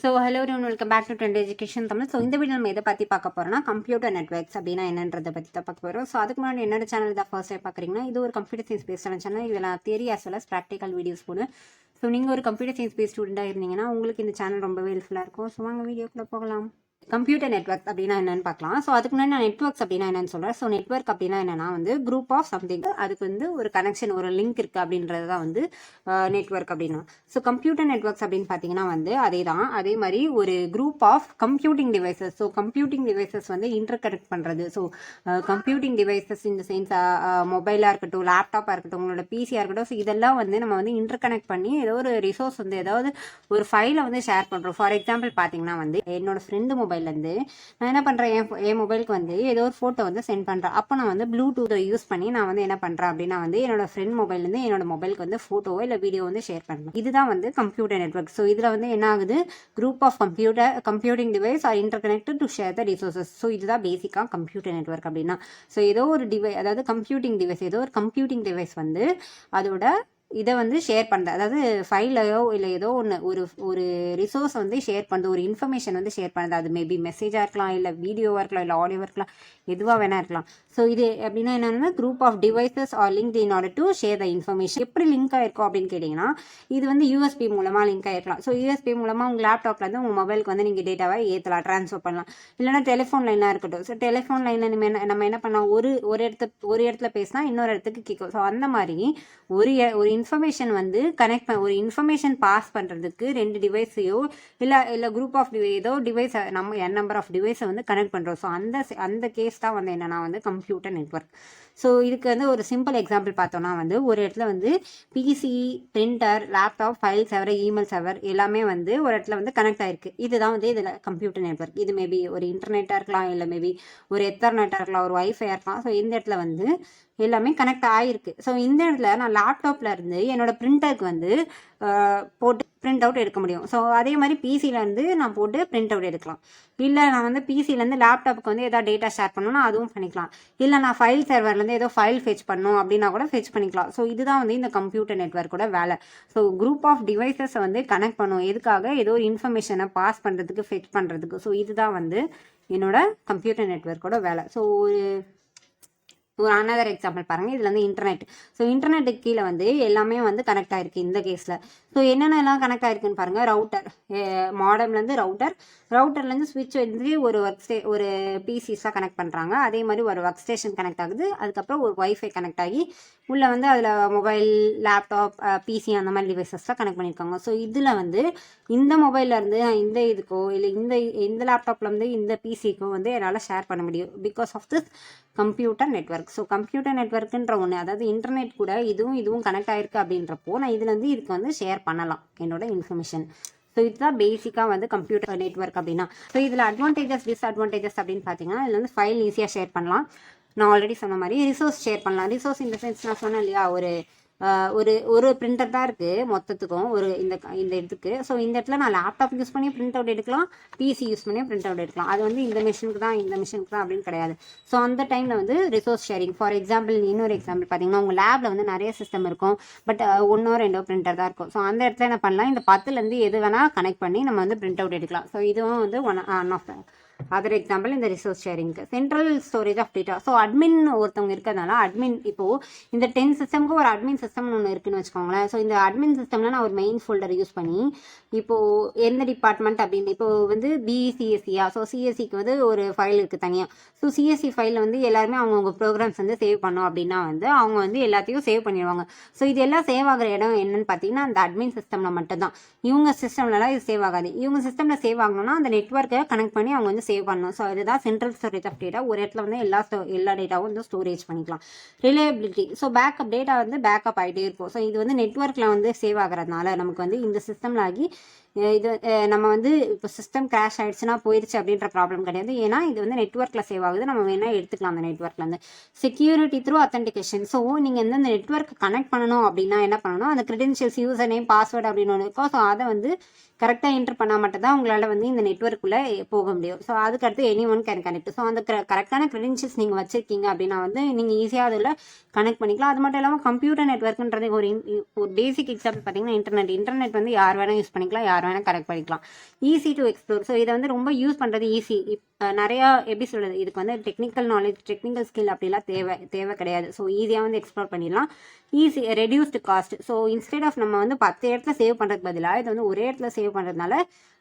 Hello everyone, welcome back to Trendy Education English. So இந்த video நம்ம எதை பற்றி பார்க்க போகிறோம்னா கம்ப்யூட்டர் நெட்வொர்க்ஸ் அப்படின்னா என்னன்றதை பற்றி தான் பார்க்க போகிறோம். ஸோ அதுக்கு முன்னாடி என்னோட சேனல் தான் ஃபர்ஸ்ட் டைம் பார்க்குறீங்கன்னா இது ஒரு கம்ப்யூட்டர் சயின்ஸ் பேஸ்டான சேனல். இதில் நான் theory as well as practical videos போடுவேன். ஸோ நீங்கள் ஒரு கம்ப்யூட்டர் சயின்ஸ் பேஸ்ட் ஸ்டூடெண்ட்டாக இருந்தீங்கன்னா உங்களுக்கு இந்த சேனல் ரொம்பவே ஹெல்ப்ஃபுல்லாக இருக்கும். ஸோ வாங்க வீடியோக்குள்ளே போகலாம். கம்ப்யூட்டர் நெட்வொர்க் அப்படின்னா என்னன்னு பார்க்கலாம். ஸோ அதுக்கு முன்னாடி நான் நெட்வொர்க்ஸ் அப்படின்னா என்னன்னு சொல்கிறேன். ஸோ நெட்வொர்க் அப்படின்னா என்னன்னா குரூப் ஆஃப் சம்திங், அதுக்கு ஒரு கனெக்ஷன், ஒரு லிங்க் இருக்குது அப்படின்றது தான் நெட்வொர்க் அப்படின்னா. ஸோ கம்ப்யூட்டர் நெட்வொர்க்ஸ் அப்படின்னு பார்த்தீங்கன்னா அதே மாதிரி ஒரு group of computing devices. So computing devices interconnect பண்ணுறது. ஸோ கம்ப்யூட்டிங் டிவைசஸ் இந்த சென்ஸ் மொபைலாக இருக்கட்டும், லேப்டாப்பாக இருக்கட்டும், உங்களோட பிசியாக இருக்கட்டும். ஸோ இதெல்லாம் நம்ம இன்டர் கனெக்ட் பண்ணி ஏதோ ஒரு ரிசோர்ஸ் ஏதாவது ஒரு ஃபைலை ஷேர் பண்ணுறோம். ஃபார் எக்ஸாம்பிள் பார்த்தீங்கன்னா என்னோட ஃப்ரெண்டு மொபைல்லேருந்து நான் என்ன பண்ணுறேன், என் மொபைலுக்கு ஏதோ ஒரு ஃபோட்டோ சென்ட் பண்ணுறேன். அப்போ நான் ப்ளூடூத்தை யூஸ் பண்ணி நான் என்ன பண்ணுறேன் அப்படின்னா என்னோட ஃப்ரெண்ட் மொபைல்லேருந்து என்னோட மொபைலுக்கு ஃபோட்டோவோ இல்லை வீடியோ ஷேர் பண்ணுறேன். இதுதான் கம்ப்யூட்டர் நெட்வொர்க். ஸோ இதில் என்ன ஆகுது, group of computing device are interconnected to share the resources. So இதுதான் பேசிக்காக கம்ப்யூட்டர் நெட்வொர்க் அப்படின்னா. ஸோ ஏதோ ஒரு டிவைஸ், அதாவது கம்ப்யூட்டிங் டிவைஸ், ஏதோ ஒரு கம்ப்யூட்டிங் டிவைஸ் அதோட இதை ஷேர் பண்ணுறது, அதாவது ஃபைலையோ இல்லை ஏதோ ஒரு ரிசோர்ஸ் ஷேர் பண்ணுறது, ஒரு இன்ஃபர்மேஷன் ஷேர் பண்ணுறது. அது மேபி மெசேஜாக இருக்கலாம், இல்லை வீடியோவாக இருக்கலாம், இல்லை ஆடியோவாக இருக்கலாம், எதுவாக வேணா இருக்கலாம். ஸோ இது அப்படின்னா என்னென்னா group of devices are link in order to share the information. எப்படி லிங்க் ஆயிருக்கும் அப்படின்னு கேட்டிங்கன்னா, இது யூஎஸ்பி மூலமாக லிங்க் ஆயிருக்கலாம். ஸோ யூஎஸ்பி மூலமாக உங்கள் லேப்டாப்லேருந்து உங்கள் மொபைலுக்கு நீங்கள் டேட்டாவை ஏற்றலாம், ட்ரான்ஸ்ஃபர் பண்ணலாம். இல்லைனா டெலிஃபோன் லைனாக இருக்கட்டும். ஸோ டெலிஃபோன் லைனில் நம்ம என்ன பண்ணலாம், ஒரு இடத்துல பேசினா இன்னொரு இடத்துக்கு கேட்கும். ஸோ அந்த மாதிரி ஒரு இன்ஃபர்மேஷன் கனெக்ட் ஒரு இன்ஃபர்மேஷன் பாஸ் பண்ணுறதுக்கு ரெண்டு டிவைஸையோ இல்லை குரூப் ஆஃப் ஏதோ டிவைஸ், நம்ம நம்பர் ஆஃப் டிவைஸை கனெக்ட் பண்ணுறோம். ஸோ அந்த கேஸ் தான் என்னன்னா கம்ப்யூட்டர் நெட்வொர்க். ஸோ இதுக்கு ஒரு சிம்பிள் எக்ஸாம்பிள் பார்த்தோன்னா ஒரு இடத்துல PC, printer, laptop, file server, email server எல்லாமே ஒரு இடத்துல கனெக்ட் ஆயிருக்கு. இதுதான் இதில் கம்ப்யூட்டர் நெட்வொர்க். இது மேபி ஒரு இன்டர்நெட்டாக இருக்கலாம், இல்லை மேபி ஒரு எத்தர்நெட்டாக இருக்கலாம், ஒரு வைஃபையாக இருக்கலாம். ஸோ இந்த இடத்துல எல்லாமே கனெக்ட் ஆகிருக்கு. ஸோ இந்த இடத்துல நான் லேப்டாப்பில் இருந்து என்னோட பிரிண்டருக்கு போட்டு பிரிண்ட் அவுட் எடுக்க முடியும். ஸோ அதே மாதிரி பிசியிலேருந்து நான் போட்டு பிரிண்ட் அவுட் எடுக்கலாம். இல்லை நான் பிசியிலேருந்து லேப்டாப்புக்கு ஏதாவது டேட்டா ஷேர் பண்ணணும்னா அதுவும் பண்ணிக்கலாம். இல்லை நான் ஃபைல் சர்வர்லேருந்து ஏதோ ஃபைல் ஃபெச் பண்ணணும் அப்படின்னா கூட ஃபெச் பண்ணிக்கலாம். ஸோ இதுதான் இந்த கம்ப்யூட்டர் நெட்வொர்க்கோட வேலை. ஸோ குரூப் ஆஃப் டிவைசஸை கனெக்ட் பண்ணும். எதுக்காக, ஏதோ ஒரு இன்ஃபர்மேஷனை பாஸ் பண்ணுறதுக்கு, ஃபெச் பண்ணுறதுக்கு. ஸோ இதுதான் என்னோட கம்ப்யூட்டர் நெட்வொர்க்கோட வேலை. ஸோ ஒரு அனதர் எக்ஸாம்பிள் பாருங்கள். இதில் இன்டர்நெட். ஸோ இன்டர்நெட்டுக்கு கீழே எல்லாமே கனெக்ட் ஆகிருக்கு இந்த கேஸில். ஸோ என்னென்னலாம் கனெக்ட் ஆகிருக்குன்னு பாருங்கள். ரவுட்டர், மாடம்லேருந்து ரவுட்டர்லேருந்து ஸ்விட்ச் ஒரு பிசிஸாக கனெக்ட் பண்ணுறாங்க. அதே மாதிரி ஒரு ஒர்க் ஸ்டேஷன் கனெக்ட் ஆகுது. அதுக்கப்புறம் ஒரு வைஃபை கனெக்ட் ஆகி உள்ளே அதில் மொபைல், லேப்டாப், பிசி அந்த மாதிரி டிவைசஸ்லாம் கனெக்ட் பண்ணியிருக்காங்க. ஸோ இதில் இந்த மொபைல்லேருந்து இந்த இதுக்கோ இல்லை இந்த லேப்டாப்லேருந்து இந்த பிசிக்கோ என்னால் ஷேர் பண்ண முடியும், because of this computer network. So computer நெட்வொர்க்குன்ற ஒன்று, அதாவது இன்டர்நெட் கூட இதுவும் கனெக்ட் ஆகிருக்கு அப்படின்றப்போ நான் இதுலேருந்து இதுக்கு ஷேர் பண்ணலாம் என்னோட இன்ஃபர்மேஷன். ஸோ இதுதான் பேசிக்காக கம்ப்யூட்டர் நெட்வொர்க் அப்படின்னா. ஸோ இதில் அட்வான்டேஜஸ், டிஸ்அட்வான்டேஜஸ் அப்படின்னு பார்த்தீங்கன்னா, இதில் ஃபைல் ஈஸியாக ஷேர் பண்ணலாம். நான் ஆல்ரெடி சொன்ன மாதிரி ரிசோர்ஸ் ஷேர் பண்ணலாம். ரிசோர்ஸ் இந்த சென்ஸ் நான் சொன்னேன் இல்லையா, ஒரு பிரிண்டர் தான் இருக்குது மொத்தத்துக்கும் இந்த இடத்துக்கு. ஸோ இந்த இடத்துல நான் லேப்டாப் யூஸ் பண்ணி பிரிண்ட் அவுட் எடுக்கலாம், பிசி யூஸ் பண்ணி பிரிண்ட் அவுட் எடுக்கலாம். அது இந்த மிஷினுக்கு தான் அப்படின்னு கிடையாது. ஸோ அந்த டைமில் ரிசோர்ஸ் ஷேரிங். ஃபார் எக்ஸாம்பிள், இன்னொரு எக்ஸாம்பிள் பார்த்தீங்கன்னா, உங்கள் லேபில் நிறைய சிஸ்டம் இருக்கும், பட் ஒன்றோ ரெண்டோ பிரிண்டர் தான் இருக்கும். ஸோ அந்த இடத்துல என்ன பண்ணலாம், இந்த 10லேருந்து எது வேணால் கனெக்ட் பண்ணி நம்ம பிரிண்ட் அவுட் எடுக்கலாம். ஸோ இதுவும் ஒன் ஆஃப் அதர் எக்ஸாம்பிள் இந்த ரிசோர்ஸ் ஷேரிங்க்கு. Central storage of data. So admin ஒருத்தவங்க இருக்கிறதுனால இப்போது இந்த 10 சிஸ்டமுக்கு ஒரு அட்மின் சிஸ்டம்னு ஒன்று இருக்குன்னு வச்சுக்கோங்களேன். ஸோ இந்த அட்மின் சிஸ்டமில் நான் ஒரு மெயின் ஃபோல்டர் யூஸ் பண்ணி இப்போது எந்த டிபார்ட்மெண்ட் அப்படின்னு இப்போது பிசிஎஸ்சியா, ஸோ சிஎஸ்சிக்கு ஒரு ஃபைல் இருக்குது தனியாக. ஸோ சிஎஸ்சி ஃபைலில் எல்லாருமே அவங்கவுங்க ப்ரோக்ராம்ஸ் சேவ் பண்ணோம் அப்படின்னா அவங்க எல்லாத்தையும் சேவ் பண்ணிடுவாங்க. ஸோ இது எல்லாம் சேவ் ஆகிற இடம் என்னன்னு பார்த்தீங்கன்னா அந்த அட்மின் சிஸ்டமில் மட்டும்தான். இவங்க சிஸ்டம்லலாம் இது சேவ் ஆகாது. இவங்க சிஸ்டமில் சேவ் ஆகணும்னா அந்த நெட்வொர்க்கை கனெக்ட் பண்ணி அவங்க சேவ் பண்ணணும். ஸோ அதுதான் சென்ட்ரல் ஸ்டோரேஜ் ஆஃப் டேட்டா. ஒரு இடத்துல எல்லா டேட்டாவும் ஸ்டோரேஜ் பண்ணிக்கலாம். Reliability. So backup data backup ஆகிட்டே இருக்கும். ஸோ இது நெட்வொர்க்கில் சேவ் ஆகிறதுனால நமக்கு இந்த சிஸ்டமில் ஆகி இது நம்ம இப்போ சிஸ்டம் கிராஷ் ஆகிடுச்சுன்னா போயிடுச்சு அப்படின்ற ப்ராப்ளம் கிடையாது. ஏன்னா இது நெட்வொர்க்கில் சேவ் ஆகுது. நம்ம வேணால் எடுத்துக்கலாம் அந்த நெட்வொர்க்லேருந்து. Security through authentication. ஸோ நீங்கள் இந்த நெட்வொர்க் கனெக்ட் பண்ணணும் அப்படின்னா என்ன பண்ணணும், அந்த கிரெடென்ஷியல்ஸ், யூசர் நேம், பாஸ்வேர்டு அப்படின்னு ஒன்று இருக்கும். ஸோ அதை கரெக்டாக என்ட்ரு பண்ணால் மட்டும் தான் உங்களால் இந்த நெட்வொர்க்குள்ளே போக முடியும். ஸோ அதுக்கடுத்து any one can connect. So அந்த கரெக்டான கிரெடென்ஷியல்ஸ் நீங்கள் வச்சுருக்கீங்க அப்படின்னா நீங்கள் ஈஸியாக அதில் கனெக்ட் பண்ணிக்கலாம். அது மட்டும் இல்லாமல் கம்ப்யூட்டர் நெட்வொர்க்குன்றது ஒரு பேசிக் எக்ஸாம்பிள் பார்த்தீங்கன்னா இன்டர்நெட் யார் வேணால் யூஸ் பண்ணிக்கலாம், யார் யார் வேணால் கனெக்ட் பண்ணிக்கலாம். Easy to explore. ஸோ இதை வந்து ரொம்ப யூஸ் பண்ணுறது ஈஸி. நிறையா எப்படி சொல்கிறது, இதுக்கு வந்து டெக்னிக்கல் நாலேஜ், டெக்னிக்கல் ஸ்கில் அப்படிலாம் தேவை கிடையாது. ஸோ ஈஸியாக வந்து எக்ஸ்ப்ளோர் பண்ணிடலாம். Easy, reduced cost. So instead of நம்ம வந்து 10 இடத்துல சேவ் பண்ணுறதுக்கு பதிலாக இது வந்து ஒரே இடத்துல சேவ் பண்ணுறதுனால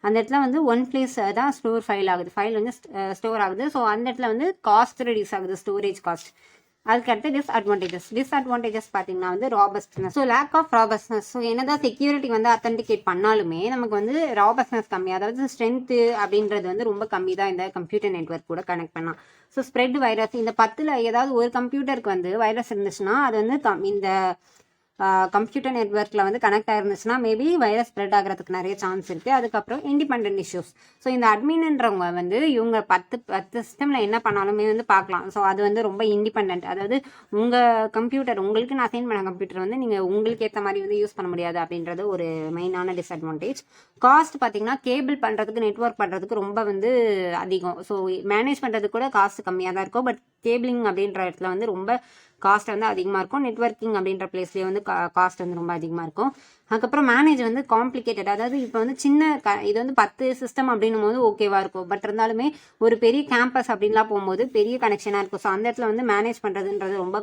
அந்த இடத்துல வந்து ஒன் பிளேஸ் தான் ஃபைல் வந்து ஸ்டோர் ஆகுது. ஸோ அந்த இடத்துல வந்து காஸ்ட் ரெடியூஸ் ஆகுது, ஸ்டோரேஜ் காஸ்ட். அதுக்கடுத்து டிஸ்அட்வான்டேஜஸ் பார்த்தீங்கன்னா வந்து robustness. So lack of robustness. So என்னதான் செக்யூரிட்டி வந்து அத்தன்டிகேட் பண்ணாலுமே நமக்கு வந்து ராபஸ்ட்னஸ் கம்மி, அதாவது ஸ்ட்ரென்த்து அப்படின்றது வந்து ரொம்ப கம்மி தான் இந்த கம்ப்யூட்டர் நெட்வொர்க் கூட கனெக்ட் பண்ணலாம். ஸோ ஸ்ப்ரெட் வைரஸ், இந்த 10ல் ஏதாவது ஒரு கம்ப்யூட்டருக்கு வந்து வைரஸ் இருந்துச்சுன்னா அது வந்து இந்த கம்ப்யூட்டர் நெட்வொர்க்கில் வந்து கனெக்ட் ஆகிருந்துச்சுன்னா மேபி வைரஸ் ஸ்ப்ரெட் ஆகிறதுக்கு நிறைய சான்ஸ் இருக்குது. அதுக்கப்புறம் இண்டிபெண்டன்ட் இஷ்யூஸ். ஸோ இந்த அட்மின்ன்றவங்க வந்து இவங்க 10 சிஸ்டமில் என்ன பண்ணாலுமே வந்து பார்க்கலாம். ஸோ அது வந்து ரொம்ப இண்டிபெண்ட். அதாவது உங்கள் கம்ப்யூட்டர், உங்களுக்கு நான் அசைன் பண்ண கம்ப்யூட்டர் வந்து நீங்கள் உங்களுக்கு ஏற்ற மாதிரி வந்து யூஸ் பண்ண முடியாது அப்படின்றது ஒரு மெயினான டிஸ்அட்வான்டேஜ். காஸ்ட் பார்த்தீங்கன்னா கேபிள் பண்ணுறதுக்கு, நெட்வொர்க் பண்ணுறதுக்கு ரொம்ப வந்து அதிகம். ஸோ மேனேஜ் பண்ணுறதுக்கு கூட காஸ்ட் கம்மியாக தான் இருக்கும். பட் கேபிளிங் அப்படின்ற இடத்துல வந்து ரொம்ப காஸ்ட் வந்து அதிகமாக இருக்கும். நெட்வொர்க்கிங் அப்படின்ற பிளேஸ்லேயே வந்து காஸ்ட் வந்து ரொம்ப அதிகமாக இருக்கும். அதுக்கப்புறம் மேனேஜ் வந்து காம்ப்ளிகேட்டட். அதாவது இப்போ வந்து இது வந்து 10 சிஸ்டம் அப்படின்னும் போது ஓகேவாக இருக்கும். பட் இருந்தாலுமே ஒரு பெரிய கேம்பஸ் அப்படின்லாம் போகும்போது பெரிய கனெக்ஷனாக இருக்கும். ஸோ அந்த இடத்துல வந்து மேனேஜ் பண்ணுறதுன்றது ரொம்ப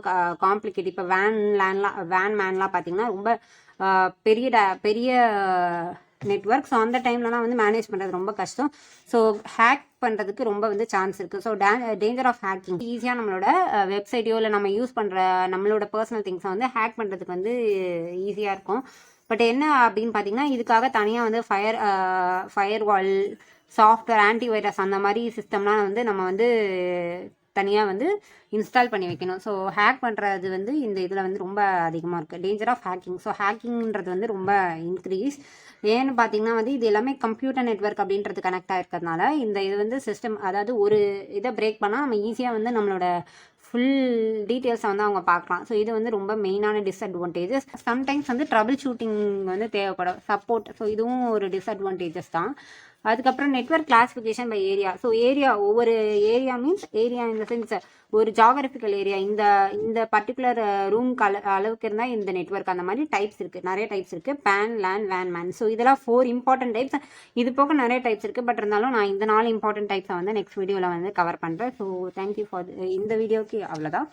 காம்ப்ளிகேட். இப்போ வேன் மேன்லாம் பார்த்தீங்கன்னா ரொம்ப பெரிய நெட்வொர்க். ஸோ அந்த டைம்லலாம் வந்து மேனேஜ் பண்ணுறது ரொம்ப கஷ்டம். ஸோ ஹேக் பண்ணுறதுக்கு ரொம்ப வந்து சான்ஸ் இருக்குது. So danger of hacking. ஈஸியாக நம்மளோட வெப்சைட்டையோ இல்லை நம்ம யூஸ் பண்ணுற நம்மளோட பர்சனல் திங்ஸை வந்து ஹேக் பண்ணுறதுக்கு வந்து ஈஸியாக இருக்கும். பட் என்ன அப்படின்னு பார்த்தீங்கன்னா இதுக்காக தனியாக வந்து ஃபயர்வால், சாஃப்ட்வேர், ஆன்டிவைரஸ் அந்த மாதிரி சிஸ்டம்லாம் வந்து நம்ம வந்து தனியாக வந்து இன்ஸ்டால் பண்ணி வைக்கணும். ஸோ ஹேக் பண்ணுறது வந்து இந்த இதில் வந்து ரொம்ப அதிகமாக இருக்குது. Danger of hacking. ஸோ ஹேக்கிங்கிறது வந்து ரொம்ப இன்க்ரீஸ். ஏன்னு பார்த்தீங்கன்னா வந்து இது எல்லாமே கம்ப்யூட்டர் நெட்வொர்க் அப்படின்றது கனெக்ட் ஆகிருக்கிறதுனால இந்த இது வந்து சிஸ்டம், அதாவது ஒரு இதை பிரேக் பண்ணால் நம்ம ஈஸியாக வந்து நம்மளோட ஃபுல் டீட்டெயில்ஸை வந்து அவங்க பார்க்கலாம். ஸோ இது வந்து ரொம்ப மெயினான டிஸ்அட்வான்டேஜஸ். சம்டைம்ஸ் வந்து ட்ரபிள் ஷூட்டிங் வந்து தேவைப்படும், சப்போர்ட். ஸோ இதுவும் ஒரு டிஸ்அட்வான்டேஜஸ் தான். அதுக்கப்புறம் network classification by area. So ஒவ்வொரு ஏரியா மீன்ஸ் ஏரியா இந்த சென்ஸ் ஒரு ஜாகிரபிக்கல் ஏரியா, இந்த பர்டிகுலர் ரூம்க்கு அளவுக்கு இருந்தால் இந்த நெட்வொர்க், அந்த மாதிரி டைப்ஸ் இருக்குது, நிறைய டைப்ஸ் இருக்குது. பேன், லேன், வேன், மேன். ஸோ இதெல்லாம் 4 இம்பார்ட்டன்ட் டைப்ஸ். இது போக நிறைய டைப்ஸ் இருக்குது. பட் இருந்தாலும் நான் இந்த 4 இம்பார்ட்டன்ட் டைப்ஸை வந்து நெக்ஸ்ட் வீடியோவில் வந்து கவர் பண்ணுறேன். ஸோ தேங்க்யூ ஃபார் இந்த வீடியோக்கு அவ்வளோதான்.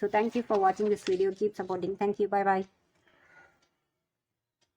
ஸோ தேங்க்யூ ஃபார் வாட்சிங் this video. Keep supporting. Thank you. Bye bye.